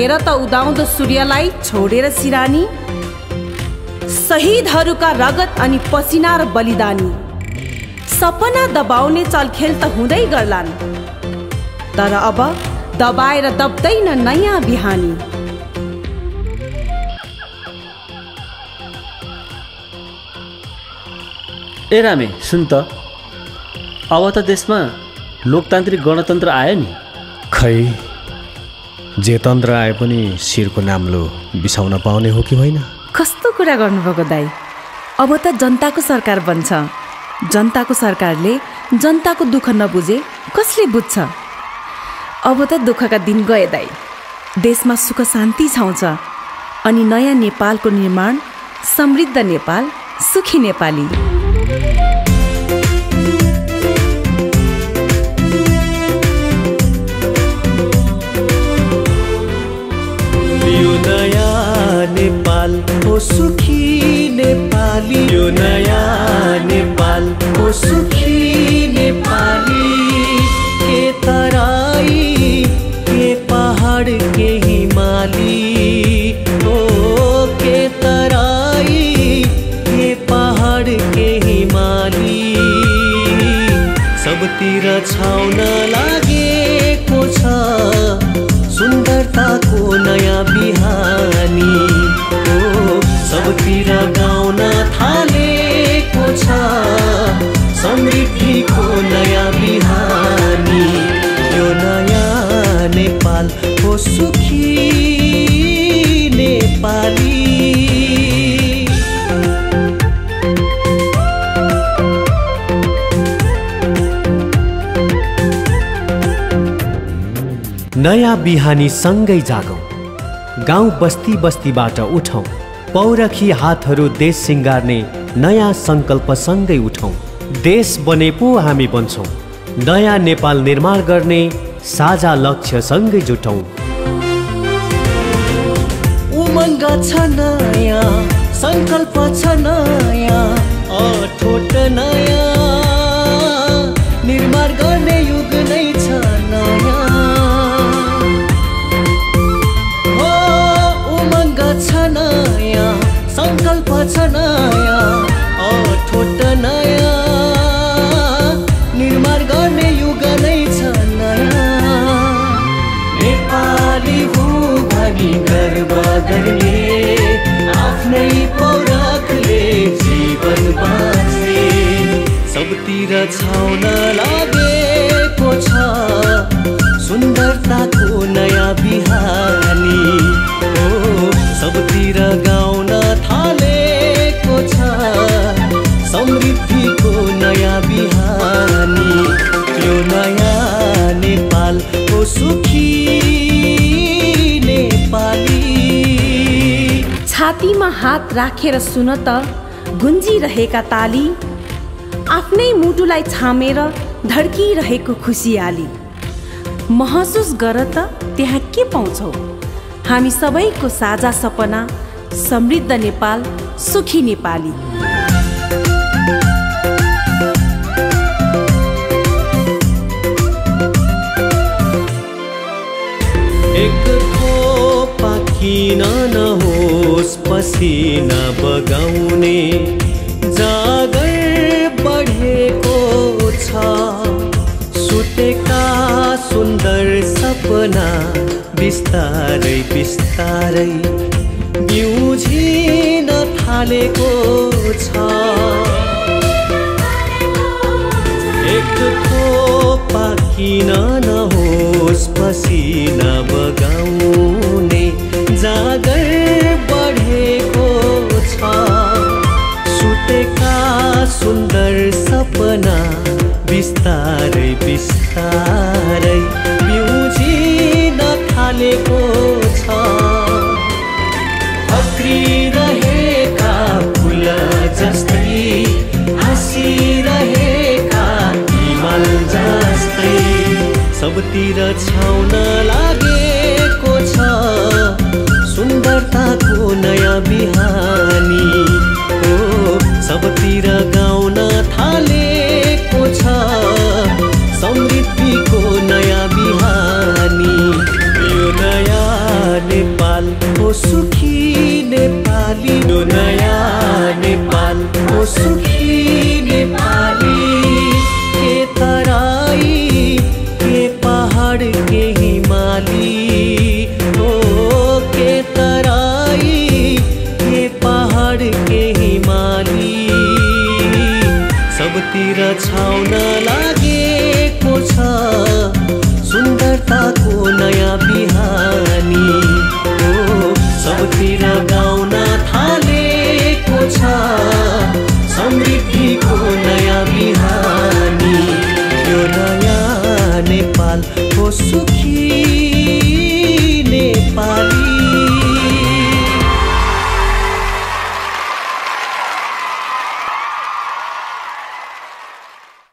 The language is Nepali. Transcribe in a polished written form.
हेर त उदाउँदो सूर्यलाई छोडेर सिरानी, शहीदहरूका रगत अनि पसिना र बलिदानी। सपना दबाउने चलखेल त हुँदै गर्लान्, तर अब दबाएर दब्दैन नयाँ बिहानी। ए रामे सुन त, अब त देशमा लोकतान्त्रिक गणतन्त्र आयो नि। खै जे तन्त्र आए पनि शिरको नाम्लो बिसाउन पाउने हो कि होइन? कस्तो कुरा गर्नुभएको दाइ। अब त जनताको सरकार बन्छ। जनताको सरकारले जनताको दुःख नबुझे कसले बुझ्छ? अब त दुःखका दिन गए दाइ। देशमा सुख शान्ति छाउँछ अनि नयाँ नेपालको निर्माण, समृद्ध नेपाल, सुखी नेपाली। यो नयाँ नेपाल हो सुखी नेपाली, यो नयाँ नेपाल हो सुखी नेपाली। के तराई के पहाड के हिमाली, ओ के तराई के पहाड के हिमाली। सबतिर छाउन लागेको छ सुन्दरताको नयाँ बिहानी। ओ सबतिर गाउन थालेको छ समृद्धिको नयाँ बिहानी। यो नयाँ नेपाल हो सुखी नेपाली। नयाँ बिहानी सँगै जागौँ, गाउँ बस्ती बस्तीबाट उठौँ, पौरखी हातहरू देश सिँगार्ने नयाँ सङ्कल्प सँगै उठौँ। देश बने पो हामी बन्छौँ, नयाँ नेपाल निर्माण गर्ने साझा लक्ष्य सँगै जुटौँ। उमङ्ग छ नयाँ, सङ्कल्प छ नयाँ, अठोट नयाँ निर्माण गर्ने युग नै छ नयाँ। छ नयाँ, सङ्कल्प छ नयाँ, अठोट नयाँ निर्माण गर्ने युग नै छ नयाँ। नेपाली भूभाग हामी गर्व गर्ने, आफ्नै पौरखले जीवन बाँचे। सबतिर छाउन लागेको छ सुन्दरताको नयाँ बिहानी। सबतिर गाउन थालेको छ समृद्धिको नयाँ बिहानी। यो नयाँ नेपाल हो सुखी नेपाली। छातीमा हात राखेर सुन त गुन्जिरहेका ताली, आफ्नै मुटुलाई छामेर धड्किरहेको खुसियाली। महसुस गर त त्यहाँ के पाउँछौ, हामी सबैको साझा सपना, समृद्ध नेपाल, सुखी नेपाली। एक थोपा किन नहोस् पसिना बगाउने, जागर बढेको छ सुतेका सुन्दर सपना। बिस्तारै बिस्तारै बिउझिन थालेको छ। एक थोपा किन नहोस् पसिना बगाउने, जागर बढेको छ सुतेका सुन्दर सपना। बिस्तारै बिस्तारै बिउझिन थालेको छ। फक्रिरहेका फुल जस्तै, हाँसिरहेका हिमाल जस्तै, सबतिर छाउन लागेको छ सुन्दरताको नयाँ बिहानी। सबतिर गाउन थालेको छ समृद्धिको नयाँ बिहानी। यो नयाँ नेपाल हो सुखी नेपाली यो नयाँ नेपाल हो सुखी नेपाली के तराई के पहाड के हिमाली हो के तराई के पहाड के हिमाली सबतिर छाउन लागेको छ सुन्दरताको नयाँ बिहानी हो सबतिर